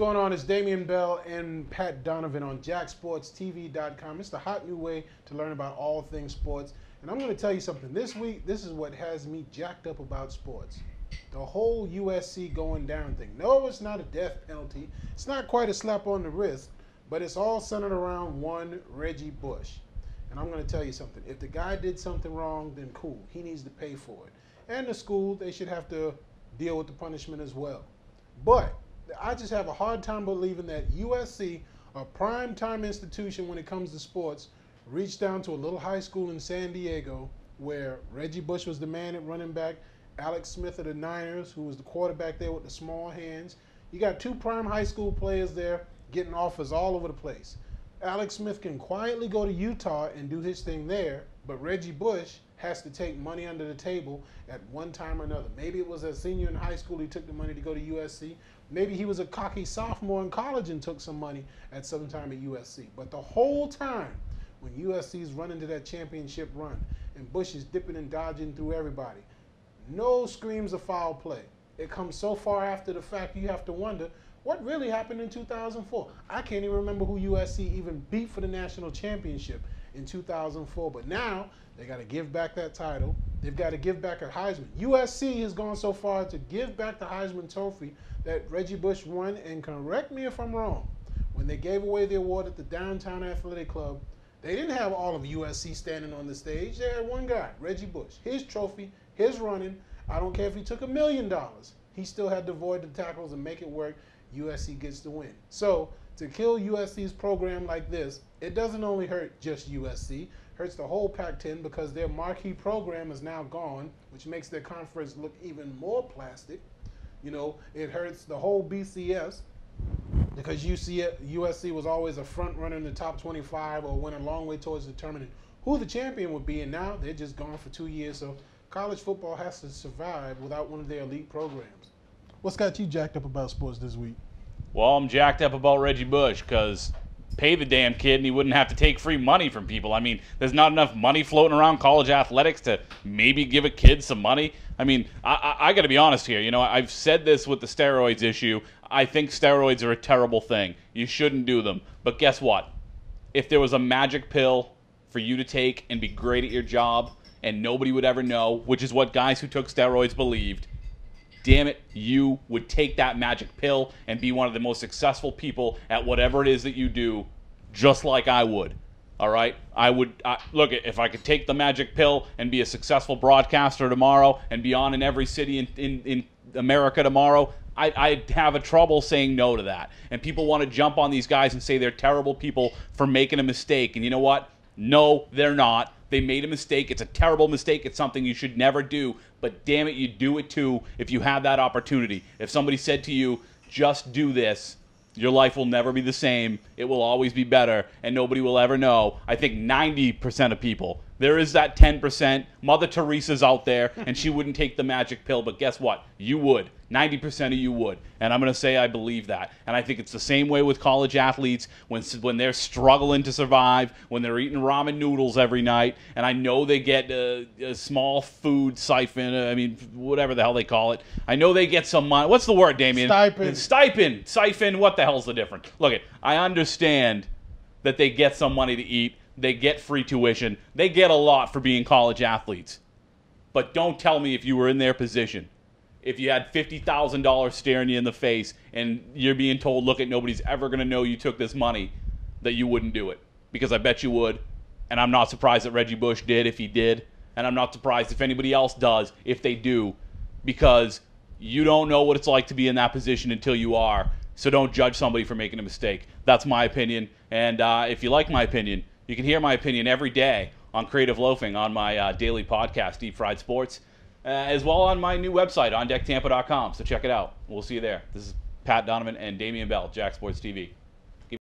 going on? It's Damian Bell and Pat Donovan on JacksportsTV.com. It's the hot new way to learn about all things sports. And I'm going to tell you something. This week, this is what has me jacked up about sports. The whole USC going down thing. No, it's not a death penalty. It's not quite a slap on the wrist, but it's all centered around one Reggie Bush. And I'm going to tell you something. If the guy did something wrong, then cool. He needs to pay for it. And the school, they should have to deal with the punishment as well. But I just have a hard time believing that USC, a prime time institution when it comes to sports, reached down to a little high school in San Diego where Reggie Bush was the man at running back, Alex Smith of the Niners, who was the quarterback there with the small hands. You got two prime high school players there getting offers all over the place. Alex Smith can quietly go to Utah and do his thing there, but Reggie Bush has to take money under the table at one time or another. Maybe it was a senior in high school he took the money to go to USC. Maybe he was a cocky sophomore in college and took some money at some time at USC. But the whole time when USC's running to that championship run and Bush is dipping and dodging through everybody, no screams of foul play. It comes so far after the fact you have to wonder what really happened in 2004. I can't even remember who USC even beat for the national championship in 2004. But now they got to give back that title. They've got to give back a Heisman. USC has gone so far to give back the Heisman Trophy that Reggie Bush won. And correct me if I'm wrong, when they gave away the award at the Downtown Athletic Club, they didn't have all of USC standing on the stage. They had one guy, Reggie Bush. His trophy, his running. I don't care if he took $1 million. He still had to avoid the tackles and make it work. USC gets the win. So to kill USC's program like this, it doesn't only hurt just USC. It hurts the whole Pac-10 because their marquee program is now gone, which makes their conference look even more plastic. You know, it hurts the whole BCS because USC was always a front runner in the top 25 or went a long way towards determining who the champion would be, and now they're just gone for 2 years. So college football has to survive without one of their elite programs. What's got you jacked up about sports this week? Well, I'm jacked up about Reggie Bush because pay the damn kid and he wouldn't have to take free money from people. I mean, there's not enough money floating around college athletics to maybe give a kid some money. I mean, I got to be honest here. You know, I've said this with the steroids issue. I think steroids are a terrible thing. You shouldn't do them. But guess what? If there was a magic pill for you to take and be great at your job and nobody would ever know, which is what guys who took steroids believed, damn it, you would take that magic pill and be one of the most successful people at whatever it is that you do, just like I would. All right? Look, if I could take the magic pill and be a successful broadcaster tomorrow and be on in every city in America tomorrow, I'd have a trouble saying no to that. And people want to jump on these guys and say they're terrible people for making a mistake. And you know what? No, they're not. They made a mistake. It's a terrible mistake. It's something you should never do. But damn it, you do it too if you have that opportunity. If somebody said to you, just do this, your life will never be the same. It will always be better, and nobody will ever know. I think 90% of people. There is that 10%. Mother Teresa's out there, and she wouldn't take the magic pill, but guess what? You would. 90% of you would. And I'm going to say I believe that. And I think it's the same way with college athletes when they're struggling to survive, when they're eating ramen noodles every night, and I know they get a small food siphon, I mean, whatever the hell they call it. I know they get some money. What's the word, Damian? Stipend. Stipend. Siphon. What the hell's the difference? Look, I understand that they get some money to eat. They get free tuition. They get a lot for being college athletes. But don't tell me if you were in their position, if you had $50,000 staring you in the face and you're being told, look, nobody's ever going to know you took this money, that you wouldn't do it. Because I bet you would. And I'm not surprised that Reggie Bush did if he did. And I'm not surprised if anybody else does if they do. Because you don't know what it's like to be in that position until you are. So don't judge somebody for making a mistake. That's my opinion. And if you like my opinion, you can hear my opinion every day on Creative Loafing on my daily podcast, Deep Fried Sports, as well on my new website, OnDeckTampa.com. So check it out. We'll see you there. This is Pat Donovan and Damian Bell, Jack Sports TV.